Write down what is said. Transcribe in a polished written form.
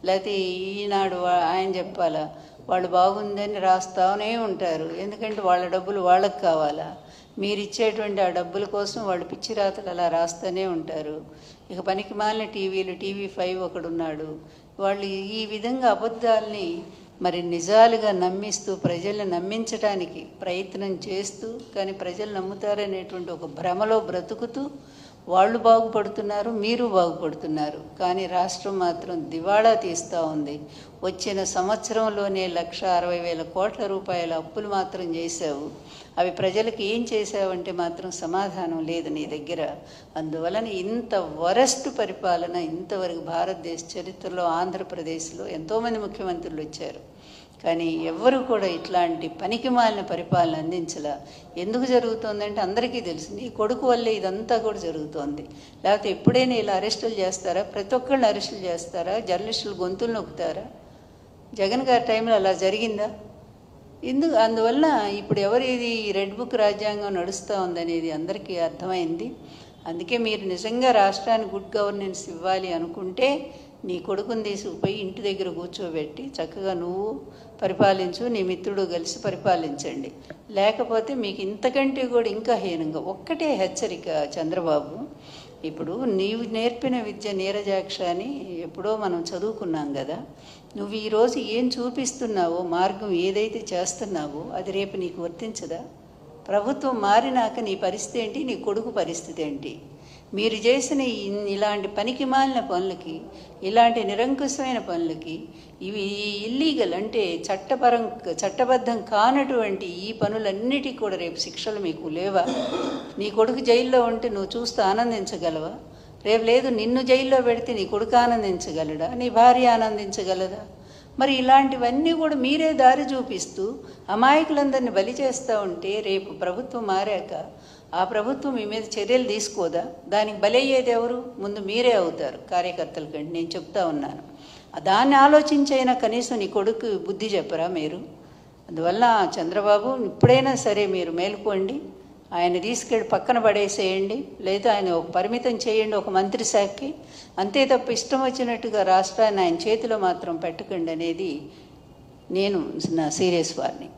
లేకపోతే ఈనాడు ఆయన చెప్పాలా, వాళ్ళు బాగుందని రాస్తూనే ఉంటారు. ఎందుకంటే వాళ్ళ డబ్బులు వాళ్ళకి కావాలా, మీరు ఇచ్చేటువంటి ఆ డబ్బుల కోసం వాళ్ళు పిచ్చి రాతలు అలా రాస్తూనే ఉంటారు. ఇక పనికి మాలిన టీవీలు, TV5 ఒకడున్నాడు. వాళ్ళు ఈ విధంగా అబద్ధాలని మరి నిజాలుగా నమ్మిస్తూ ప్రజల్ని నమ్మించడానికి ప్రయత్నం చేస్తూ, కానీ ప్రజలు నమ్ముతారనేటువంటి ఒక భ్రమలో బ్రతుకుతూ వాళ్ళు బాగుపడుతున్నారు, మీరు బాగుపడుతున్నారు. కానీ రాష్ట్రం మాత్రం దివాళా తీస్తూ ఉంది. వచ్చిన సంవత్సరంలోనే 1,60,000 కోట్ల రూపాయల అప్పులు మాత్రం చేశావు. అవి ప్రజలకు ఏం చేశావంటే మాత్రం సమాధానం లేదు నీ దగ్గర. అందువలన ఇంత వరస్ట్ పరిపాలన ఇంతవరకు భారతదేశ చరిత్రలో ఆంధ్రప్రదేశ్లో ఎంతోమంది ముఖ్యమంత్రులు వచ్చారు, కానీ ఎవ్వరూ కూడా ఇట్లాంటి పనికిమాలిన పరిపాలన అందించలా. ఎందుకు జరుగుతోందంటే అందరికీ తెలుసు, నీ కొడుకు వల్లే ఇదంతా కూడా జరుగుతోంది. లేకపోతే ఎప్పుడైనా ఇలా అరెస్టులు చేస్తారా? ప్రతి ఒక్కళ్ళని అరెస్టులు చేస్తారా? జర్నలిస్టులు గొంతులు నొక్కుతారా? జగన్ గారి టైంలో అలా జరిగిందా? అందువల్ల ఇప్పుడు ఎవరిది రెడ్ బుక్ రాజ్యాంగం నడుస్తూ ఉందనేది అందరికీ అర్థమైంది. అందుకే మీరు నిజంగా రాష్ట్రానికి గుడ్ గవర్నెన్స్ ఇవ్వాలి అనుకుంటే నీ కొడుకుని తీసుకుపోయి ఇంటి దగ్గర కూర్చోబెట్టి చక్కగా నువ్వు పరిపాలించు, నీ మిత్రుడు కలిసి పరిపాలించండి. లేకపోతే మీకు ఇంతకంటే కూడా ఇంకా హీనంగా ఒక్కటే హెచ్చరిక చంద్రబాబు, ఇప్పుడు నీవు నేర్పిన విద్య నీరజాక్ష అని ఎప్పుడో మనం చదువుకున్నాం కదా. నువ్వు ఈరోజు ఏం చూపిస్తున్నావో, మార్గం ఏదైతే చేస్తున్నావో అది రేపు నీకు వర్తించదా? ప్రభుత్వం మారినాక నీ పరిస్థితి ఏంటి, నీ కొడుకు పరిస్థితి ఏంటి? మీరు చేసిన ఇలాంటి పనికిమాలిన పనులకి, ఇలాంటి నిరంకుశమైన పనులకి, ఇవి ఇల్లీగల్ అంటే చట్టబద్ధం కానటువంటి ఈ పనులన్నిటికీ కూడా రేపు శిక్షలు మీకు లేవా? నీ కొడుకు జైల్లో ఉంటే నువ్వు చూస్తూ ఆనందించగలవా? రేపు లేదు, నిన్ను జైల్లో పెడితే నీ కొడుకు ఆనందించగలడా? నీ భార్య ఆనందించగలదా? మరి ఇలాంటివన్నీ కూడా మీరే దారి చూపిస్తూ అమాయకులందరినీ బలి చేస్తూ ఉంటే రేపు ప్రభుత్వం మారాక ఆ ప్రభుత్వం మీ మీద చర్యలు తీసుకోదా? దానికి బలయ్యేది ఎవరు? ముందు మీరే అవుతారు కార్యకర్తల కంటే, నేను చెప్తా ఉన్నాను. దాన్ని ఆలోచించైనా కనీసం నీ కొడుకు బుద్ధి చెప్పరా మీరు? అందువల్ల చంద్రబాబు ఇప్పుడైనా సరే మీరు మేలుకోండి, ఆయన తీసుకెళ్ళి పక్కన పడేసేయండి, లేదా ఆయన ఒక పరిమితం చేయండి ఒక మంత్రి శాఖకి, అంతే తప్ప ఇష్టం వచ్చినట్టుగా రాష్ట్రాన్ని ఆయన చేతిలో మాత్రం పెట్టకండి అనేది నేను నా సీరియస్ వార్నింగ్.